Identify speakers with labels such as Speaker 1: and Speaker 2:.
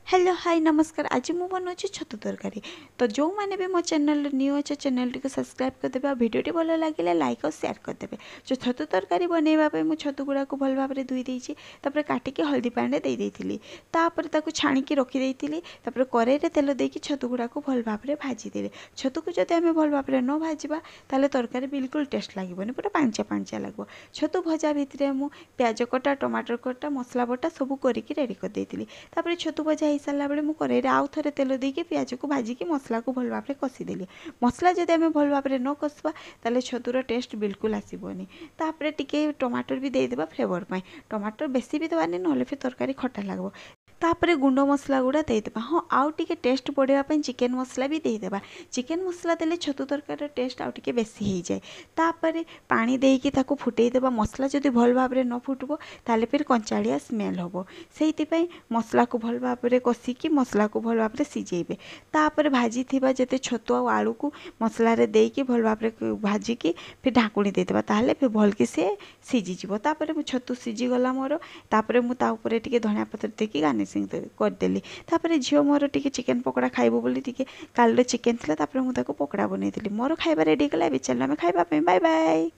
Speaker 1: Hello hi नमस्कार। आज मु बनाऊँ छतु तरकारी। तो जो मैंने भी मो चैनल न्यू अच्छे चैनल टी सब्सक्राइब करदे और भिडियो भल लगे लाइक और शेयर करदे। जो छतु तरकारी बनवाई मुझे छतु गुड़ा को भल भाव में धोई देती काटिकी हल्दी पानी दे देती छाणिकी रखीदी कड़ाई तेल देकी छतु गुड़ा को भल भाव में भाजीदे। छतु को जब आम भल भाव में न भाजवा ताले तरकारी बिल्कुल टेस्ट लगे पूरा पांचा पांचा लगे। छतु भजा भितर मु प्याज कटा टमाटर कटा मसला बटा सब करके रेडी कर देती। छतु भजा सारा बेले मुझे कड़ाई आउ थे तेल देकी पियाज को भाजिकी मसला को भल भाव में कषिदेली। मसला जब आम भल भाव में न कषा ताले छतुर टेस्ट बिल्कुल आसबनी। तापर टिके टमाटर भी देदेबा फ्लेवर पाई। टमाटर बेसी भी देवानी ना फिर तरकारी खटा लगे। तापर गुंड मसला गुड़ा देदेबा। हाँ आउ टिके टेस्ट बढ़ापी चिकेन मसला भी देदेबा। चिकेन मसला देले छतु तरकारी टेस्ट आउ टिके बेसी हो जाए। तापर पानी देकी ताको फुटेदेबा। मसला जदि भल भाव में न फुटबो ताले फिर कंचाड़िया स्मेल हम से मसला को भल भाव में कषिकी मसला को भल भाव में सिझेबे। तापर भाजी थिबा जते छतु आ आलू को मसला रे देकी भल भाव में भाजिकी फिर ढाकुणी देदेबा ताले फिर भल कि से सिझीजिवो। तापर मु छतु सिझीगला मोर। तापर मु ता ऊपर टिके धनिया पत्र देकी गार्निशिंग करदेली। तापर झील मोर टिके चिकेन पकोड़ा खाइबो बोली टिके काल चिकेन थिला तापर मु ताको पकोड़ा बनैली। मोर खाइबा रेडी गला। चल आम खाइबा। Bye bye.